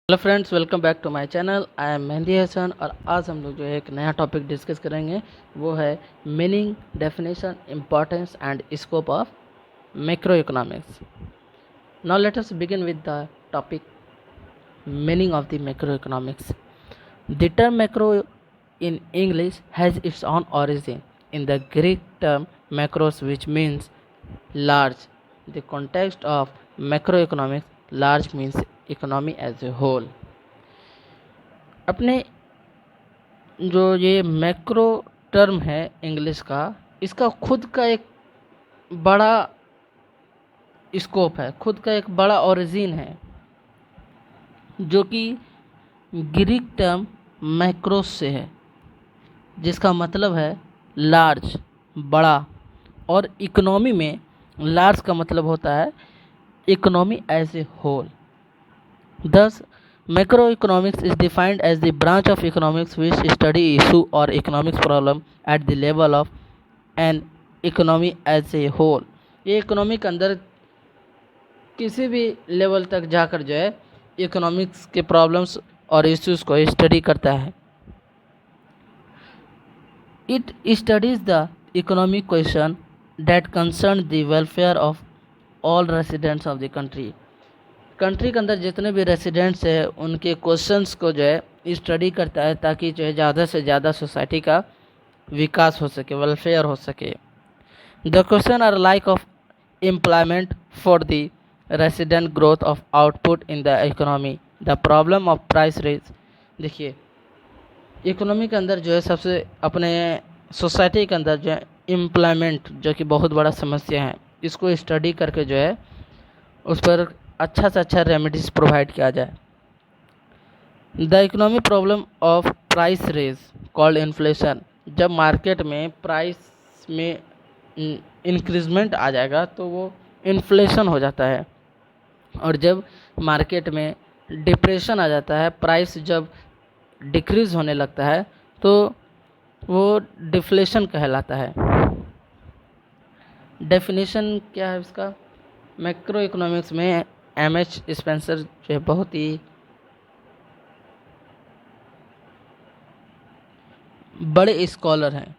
Hello friends, welcome back to my channel. I am Mehndi Hasan और आज हम लोग जो है एक नया टॉपिक डिस्कस करेंगे। वो है meaning, definition, importance and scope of macro economics. Now let us begin with the topic meaning of the macro economics. The term macro in English has its own origin in the Greek term macros, which means large. The context of macroeconomics, large means economy as a whole. अपने जो ये macro term है English का, इसका खुद का एक बड़ा स्कोप है, खुद का एक बड़ा ओरिजिन है, जो कि ग्रीक टर्म मैक्रोस से है, जिसका मतलब है लार्ज, बड़ा। और इकोनॉमी में लार्ज का मतलब होता है economy as a whole. Thus, macroeconomics is defined as the branch of economics which study issue or economics problem at the level of an economy as a whole. ये economy के अंदर किसी भी लेवल तक जाकर जो है इकोनॉमिक्स के प्रॉब्लम्स और इश्यूज को स्टडी करता है। It studies the economic question that concern the welfare of all residents of the country. Country के अंदर जितने भी रेसिडेंट्स हैं उनके क्वेश्चंस को जो है स्टडी करता है, ताकि जो है ज़्यादा से ज़्यादा सोसाइटी का विकास हो सके, वेलफेयर हो सके। The question are like of employment for the resident, growth of output in the economy, the problem of price raise. देखिए, इकोनॉमी के अंदर जो है सबसे अपने सोसाइटी के अंदर जो है एम्प्लॉयमेंट, जो कि बहुत बड़ा समस्या है, इसको स्टडी करके जो है उस पर अच्छा से अच्छा रेमेडीज प्रोवाइड किया जाए। The economic problem of price raise called inflation. जब मार्केट में प्राइस में इंक्रीजमेंट आ जाएगा तो वो इन्फ्लेशन हो जाता है, और जब मार्केट में डिप्रेशन आ जाता है, प्राइस जब डिक्रीज होने लगता है, तो वो डिफ्लेशन कहलाता है। डेफिनेशन क्या है इसका? मैक्रो इकोनॉमिक्स में एम.एच. स्पेंसर जो है बहुत ही बड़े स्कॉलर हैं,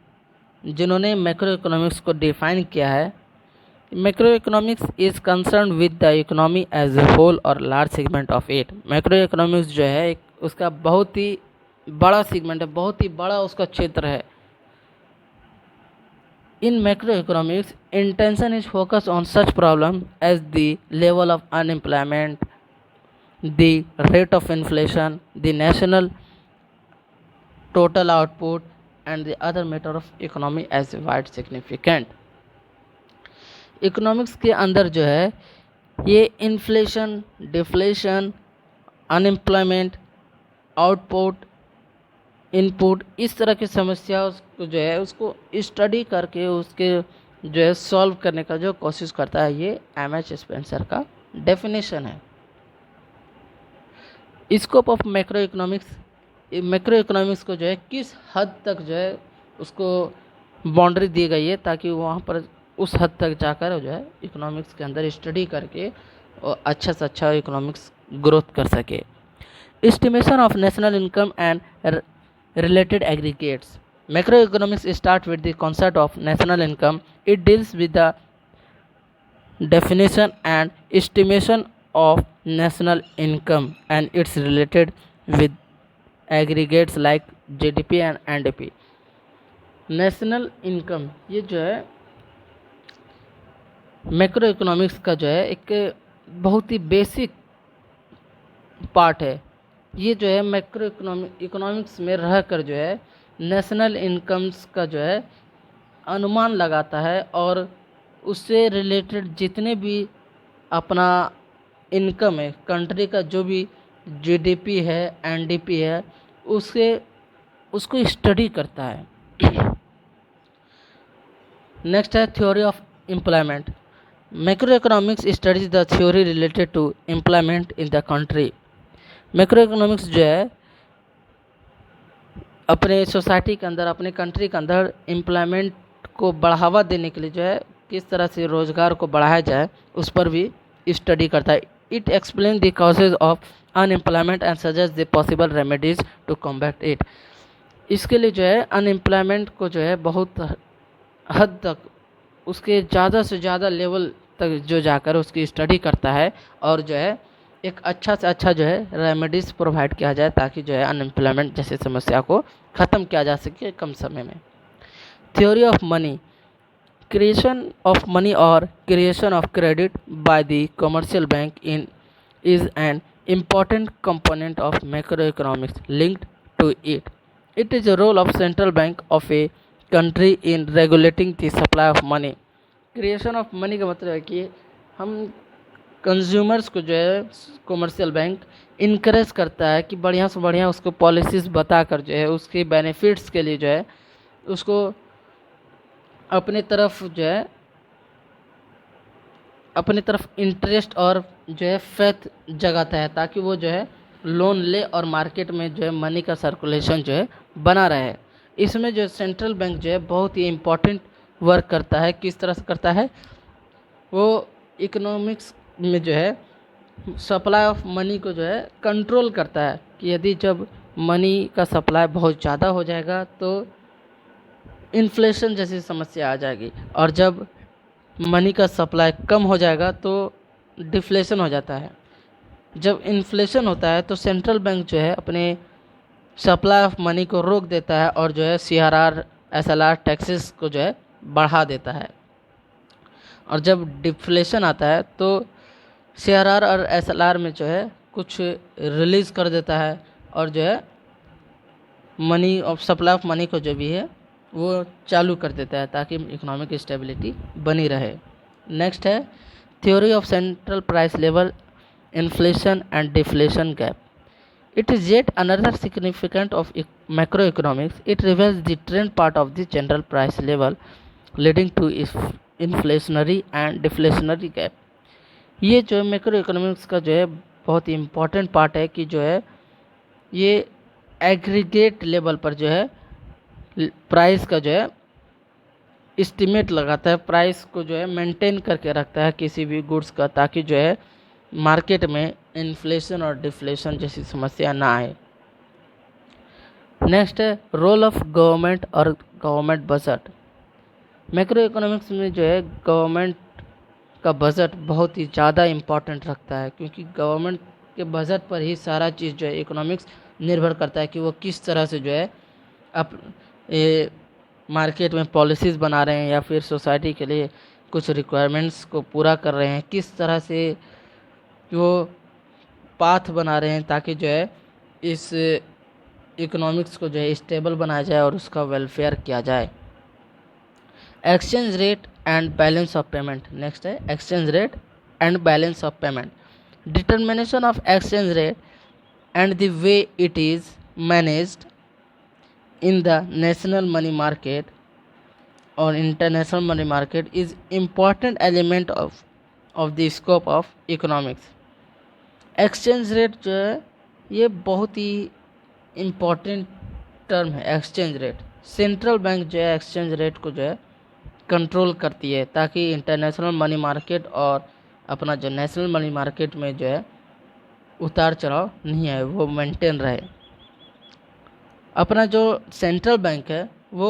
जिन्होंने मैक्रो इकोनॉमिक्स को डिफाइन किया है। Macro economics is concern with the economy as a whole or large segment of it. Macro economics जो है एक उसका बहुत ही बड़ा सेगमेंट है, बहुत ही बड़ा उसका क्षेत्र है। In macroeconomics, intention is focused on such problems as the level of unemployment, the rate of inflation, the national total output, and the other matter of economy as wide significant. Economics के अंदर जो है ये inflation, deflation, unemployment, output, input, इस तरह की समस्या को जो है उसको स्टडी करके उसके जो है सॉल्व करने का जो कोशिश करता है, ये एम.एच. स्पेंसर का डेफिनेशन है। स्कोप ऑफ मैक्रो इकोनॉमिक्स को जो है किस हद तक जो है उसको बाउंड्री दी गई है, ताकि वहाँ पर उस हद तक जाकर जो है इकोनॉमिक्स के अंदर स्टडी करके और अच्छा से अच्छा इकोनॉमिक्स ग्रोथ कर सके। Estimation of national income and related aggregates. Macroeconomics start with the concept of national income. It deals with the definition and estimation of national income and it's related with aggregates like GDP and NDP. National income ये जो है macro economics का जो है एक बहुत ही basic part है। ये जो है मैक्रो इकोनॉमिक्स में रहकर जो है नेशनल इनकम्स का जो है अनुमान लगाता है, और उससे रिलेटेड जितने भी अपना इनकम है, कंट्री का जो भी जीडीपी है, एनडीपी है, उसको स्टडी करता है। नेक्स्ट है theory of employment. Macro economics studies the theory related to employment in the country. Macro economics जो है अपने सोसाइटी के अंदर, अपने कंट्री के अंदर एम्प्लॉयमेंट को बढ़ावा देने के लिए जो है किस तरह से रोज़गार को बढ़ाया जाए, उस पर भी स्टडी करता है। It explain the causes of unemployment and suggest the possible remedies to combat it. इसके लिए जो है अनएम्प्लॉयमेंट को जो है बहुत हद तक उसके ज़्यादा से ज़्यादा लेवल तक जो जाकर उसकी स्टडी करता है और जो है एक अच्छा से अच्छा जो है रेमेडीज़ प्रोवाइड किया जाए ताकि जो है अनएम्प्लॉयमेंट जैसी समस्या को ख़त्म किया जा सके कम समय में। Theory of money, creation of money or creation of credit by the commercial bank is an important component of macroeconomics linked to it. It is a role of central bank of a country in regulating the supply of money. Creation of money का मतलब है कि हम consumers को जो है commercial bank encourage करता है कि बढ़िया से बढ़िया उसको पॉलिसीज़ बताकर जो है उसके बेनिफिट्स के लिए जो है उसको अपने तरफ जो है अपने तरफ इंटरेस्ट और जो है फेथ जगाता है ताकि वो जो है लोन ले और मार्केट में जो है मनी का सर्कुलेशन जो है बना रहे। इसमें जो सेंट्रल बैंक जो है बहुत ही इम्पोर्टेंट वर्क करता है। किस तरह से करता है? वो इकोनॉमिक्स में जो है सप्लाई ऑफ मनी को जो है कंट्रोल करता है कि यदि जब मनी का सप्लाई बहुत ज़्यादा हो जाएगा तो इन्फ्लेशन जैसी समस्या आ जाएगी और जब मनी का सप्लाई कम हो जाएगा तो डिफ्लेशन हो जाता है। जब इन्फ्लेशन होता है तो सेंट्रल बैंक जो है अपने सप्लाई ऑफ मनी को रोक देता है और जो है CRR SLR टैक्सेस को जो है बढ़ा देता है। और जब डिफ्लेशन आता है तो CRR और SLR में जो है कुछ रिलीज़ कर देता है और जो है money of supply of money को जो भी है वो चालू कर देता है ताकि इकोनॉमिक स्टेबिलिटी बनी रहे। नेक्स्ट है theory of central price level, inflation and deflation gap. It is yet another significant of macro economics. It reveals the trend part of the general price level leading to inflationary and deflationary gap. ये जो है macro economics का जो है बहुत ही important part है कि जो है ये एग्रीगेट लेवल पर जो है प्राइस का जो है एस्टिमेट लगाता है, प्राइस को जो है मेंटेन करके रखता है किसी भी गुड्स का ताकि जो है मार्केट में इन्फ्लेशन और डिफ्लेशन जैसी समस्या ना आए। नेक्स्ट है रोल ऑफ गवर्नमेंट और गवर्नमेंट बजट। मैक्रो इकोनॉमिक्स में जो है गवर्नमेंट का बजट बहुत ही ज़्यादा इम्पॉर्टेंट रखता है क्योंकि गवर्नमेंट के बजट पर ही सारा चीज़ जो है इकोनॉमिक्स निर्भर करता है कि वो किस तरह से जो है ये मार्केट में पॉलिसीज़ बना रहे हैं या फिर सोसाइटी के लिए कुछ रिक्वायरमेंट्स को पूरा कर रहे हैं, किस तरह से वो पाथ बना रहे हैं ताकि जो है इस इकोनॉमिक्स को जो है स्टेबल बनाया जाए और उसका वेलफेयर किया जाए। Exchange rate and balance of payment. Next है exchange rate and balance of payment. Determination of exchange rate and the way it is managed in the national money market or international money market is important element of the scope of economics। Exchange rate जो है ये बहुत ही important term है। Exchange rate, central bank जो है exchange rate को जो है कंट्रोल करती है ताकि इंटरनेशनल मनी मार्केट और अपना जो नेशनल मनी मार्केट में जो है उतार चढ़ाव नहीं है, वो मेंटेन रहे। अपना जो सेंट्रल बैंक है वो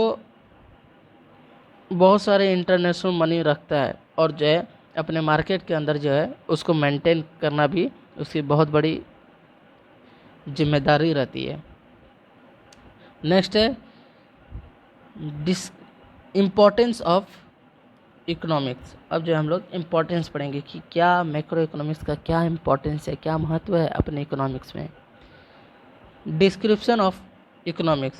बहुत सारे इंटरनेशनल मनी रखता है और जो है अपने मार्केट के अंदर जो है उसको मेंटेन करना भी उसकी बहुत बड़ी जिम्मेदारी रहती है। नेक्स्ट है इम्पोर्टेंस ऑफ इकोनॉमिक्स। अब जो हम लोग इम्पोर्टेंस पढ़ेंगे कि क्या मैक्रो इकोनॉमिक्स का क्या इम्पोर्टेंस है, क्या महत्व है अपने इकोनॉमिक्स में। Description of economics.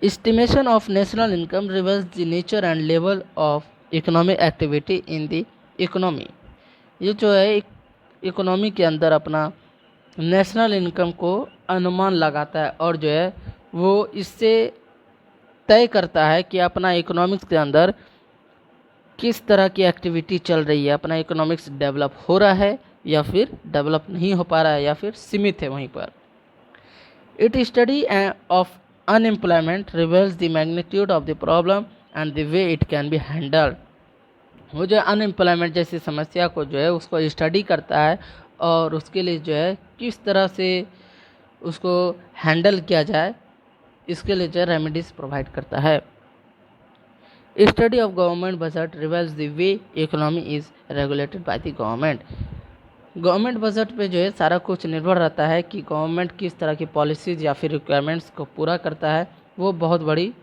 Estimation of national income reveals the nature and level of economic activity in the economy। ये जो है इकोनॉमी के अंदर अपना नेशनल इनकम को अनुमान लगाता है और जो है वो इससे तय करता है कि अपना इकोनॉमिक्स के अंदर किस तरह की एक्टिविटी चल रही है, अपना इकोनॉमिक्स डेवलप हो रहा है या फिर डेवलप नहीं हो पा रहा है या फिर सीमित है वहीं पर। Its study of unemployment reveals the magnitude of the problem and the way it can be handled। वो जो अनएम्प्लॉयमेंट जैसी समस्या को जो है उसको स्टडी करता है और उसके लिए जो है किस तरह से उसको हैंडल किया जाए, इसके लिए जो है रेमेडीज प्रोवाइड करता है। Study of government budget reveals the way economy is regulated by the government. Government budget पे जो है सारा कुछ निर्भर रहता है कि गवर्नमेंट किस तरह की पॉलिसीज़ या फिर रिक्वायरमेंट्स को पूरा करता है, वो बहुत बड़ी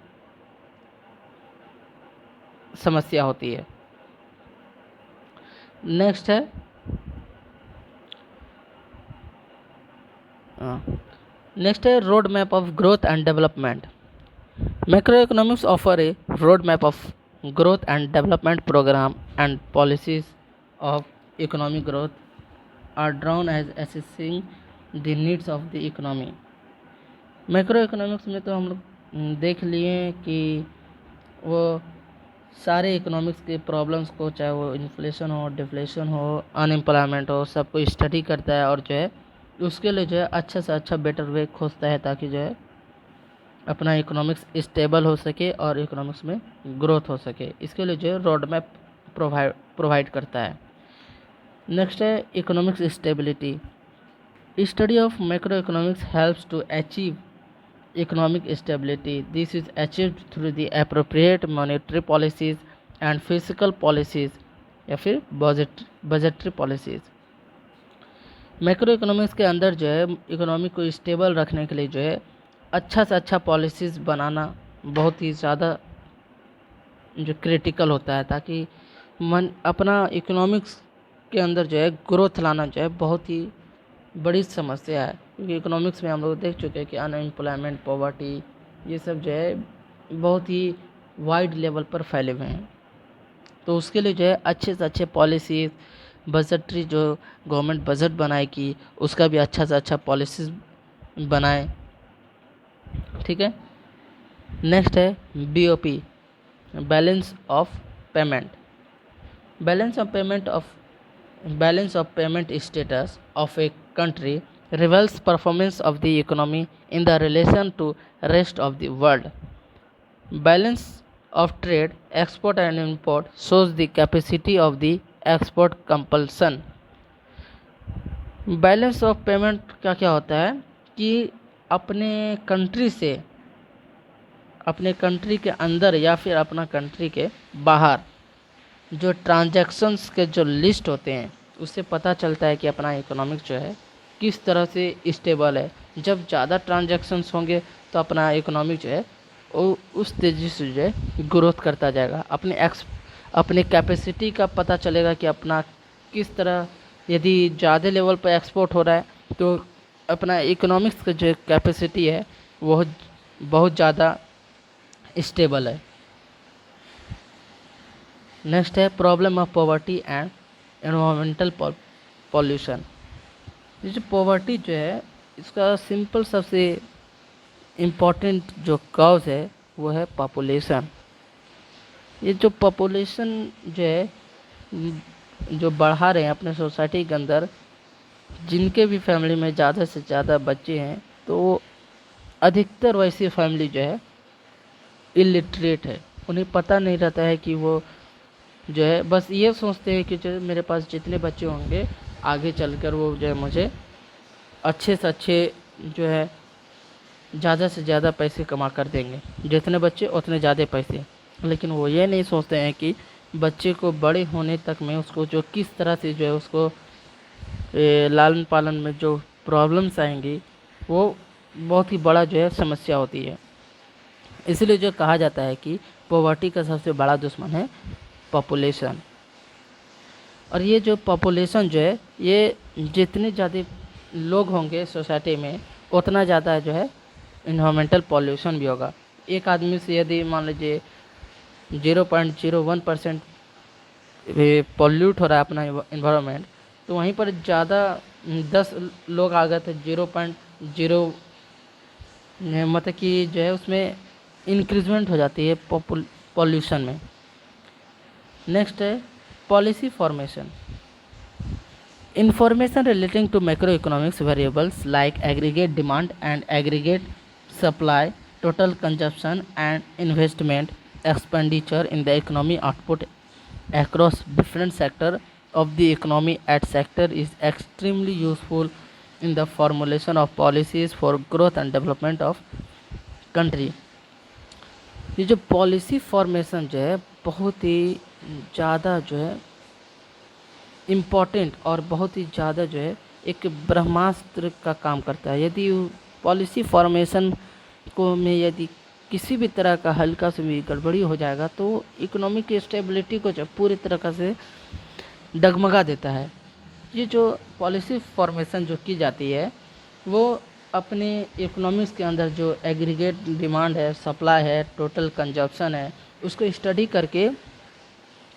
समस्या होती है। नेक्स्ट है road map of growth and development. Macroeconomics offer a roadmap of growth and development program and policies of economic growth are drawn as assessing the needs of the economy. Macroeconomics में तो हम लोग देख लिए कि वो सारे इकोनॉमिक्स के प्रॉब्लम्स को, चाहे वो इन्फ्लेशन हो, डिफ्लेशन हो, अनएम्प्लॉयमेंट हो, सबको स्टडी करता है और जो है उसके लिए जो है अच्छा से अच्छा बेटर वे खोजता है ताकि जो है अपना इकोनॉमिक्स स्टेबल हो सके और इकोनॉमिक्स में ग्रोथ हो सके। इसके लिए जो है रोड मैप प्रोवाइड करता है। नेक्स्ट है economics stability. Study of macro economics helps to achieve economic stability. This is achieved through the appropriate monetary policies and physical policies या फिर बजटरी पॉलिसीज। मैक्रो इकोनॉमिक्स के अंदर जो है इकोनॉमी को स्टेबल रखने के लिए जो है अच्छा से अच्छा पॉलिसीज़ बनाना बहुत ही ज़्यादा जो क्रिटिकल होता है, ताकि अपना इकोनॉमिक्स के अंदर जो है ग्रोथ लाना जो है बहुत ही बड़ी समस्या है। क्योंकि इकोनॉमिक्स में हम लोग देख चुके हैं कि अनएम्प्लॉयमेंट, पॉवर्टी, ये सब जो है बहुत ही वाइड लेवल पर फैले हुए हैं। तो उसके लिए जो है अच्छे से अच्छे पॉलिसीज़, बजटरी जो गवर्नमेंट बजट बनाएगी उसका भी अच्छा से अच्छा पॉलिसीज़ बनाए। ठीक है। नेक्स्ट है BOP, balance of payment. Balance of payment status of a country reveals performance of the economy in the relation to rest of the world. Balance of trade, export and import shows the capacity of the export compulsion. Balance of payment का क्या होता है कि अपने country से, अपने country के अंदर या फिर अपना कंट्री के बाहर जो ट्रांजैक्शंस के जो लिस्ट होते हैं उससे पता चलता है कि अपना इकोनॉमिक जो है किस तरह से स्टेबल है। जब ज़्यादा ट्रांजैक्शंस होंगे तो अपना इकोनॉमिक जो है वो उस तेज़ी से जो है ग्रोथ करता जाएगा। अपने कैपेसिटी का पता चलेगा कि अपना किस तरह, यदि ज़्यादा लेवल पर एक्सपोर्ट हो रहा है तो अपना इकोनॉमिक्स का जो कैपेसिटी है वो बहुत ज़्यादा स्टेबल है। नेक्स्ट है problem of poverty and environmental pollution. ये जो पॉवर्टी जो है इसका सिंपल सबसे इम्पोर्टेंट जो कॉज है वो है पॉपुलेशन। ये जो पॉपुलेशन जो है जो बढ़ा रहे हैं अपने सोसाइटी के अंदर, जिनके भी फैमिली में ज़्यादा से ज़्यादा बच्चे हैं तो अधिकतर वैसी फैमिली जो है इलिटरेट है। उन्हें पता नहीं रहता है कि वो जो है बस ये सोचते हैं कि जो मेरे पास जितने बच्चे होंगे आगे चलकर वो जो है मुझे अच्छे से अच्छे जो है ज़्यादा से ज़्यादा पैसे कमा कर देंगे, जितने बच्चे उतने ज़्यादा पैसे। लेकिन वो ये नहीं सोचते हैं कि बच्चे को बड़े होने तक में उसको जो किस तरह से जो है उसको लालन पालन में जो प्रॉब्लम्स आएंगी वो बहुत ही बड़ा जो है समस्या होती है। इसलिए जो कहा जाता है कि पॉवर्टी का सबसे बड़ा दुश्मन है पॉपुलेशन। और ये जो पॉपुलेशन जो है ये जितने ज़्यादा लोग होंगे सोसाइटी में उतना ज़्यादा जो है इन्वायरमेंटल पॉल्यूशन भी होगा। एक आदमी से यदि मान लीजिए 0.01% पॉल्यूट हो रहा है अपना इन्वायरमेंट, तो वहीं पर ज़्यादा 10 लोग आ गए थे 0.0, मतलब कि जो है उसमें इंक्रीजमेंट हो जाती है पॉल्यूशन में। नेक्स्ट है policy formation. Information relating to macroeconomics variables like aggregate demand and aggregate supply, total consumption and investment expenditure in the economy output across different sectors of the economy at sector is extremely useful in the formulation of policies for growth and development of country। ये जो policy formation जो है बहुत ही ज़्यादा जो है important और बहुत ही ज़्यादा जो है एक ब्रह्मास्त्र का काम करता है। यदि पॉलिसी फॉर्मेशन को में यदि किसी भी तरह का हल्का से भी गड़बड़ी हो जाएगा तो इकोनॉमिक की स्टेबिलिटी को जो पूरी तरह से डगमगा देता है। ये जो पॉलिसी फॉर्मेशन जो की जाती है वो अपने इकोनॉमिक्स के अंदर जो एग्रीगेट डिमांड है, सप्लाई है, टोटल कंजप्शन है, उसको स्टडी करके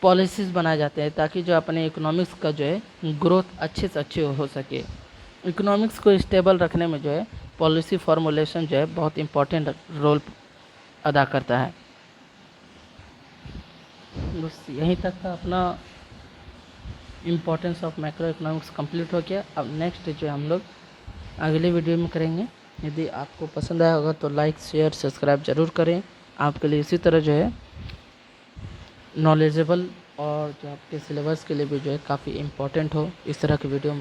पॉलिसीज़ बनाए जाते हैं ताकि जो अपने इकोनॉमिक्स का जो है ग्रोथ अच्छे से अच्छे हो सके। इकोनॉमिक्स को स्टेबल रखने में जो है पॉलिसी फॉर्मुलेशन जो है बहुत इम्पोर्टेंट रोल अदा करता है। बस यहीं तक का अपना importance of macro economics complete हो गया। अब नेक्स्ट जो हम लोग अगले वीडियो में करेंगे। यदि आपको पसंद आया होगा तो लाइक शेयर सब्सक्राइब ज़रूर करें। आपके लिए इसी तरह जो है नॉलेजेबल और जो आपके सिलेबस के लिए भी जो है काफ़ी इम्पोर्टेंट हो इस तरह की वीडियो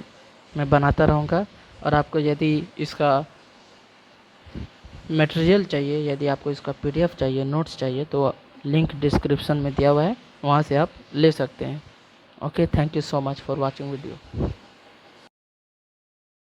मैं बनाता रहूँगा। और आपको यदि इसका मटेरियल चाहिए, यदि आपको इसका PDF चाहिए, नोट्स चाहिए तो लिंक डिस्क्रिप्शन में दिया हुआ है, वहाँ से आप ले सकते हैं। Okay, thank you so much for watching video.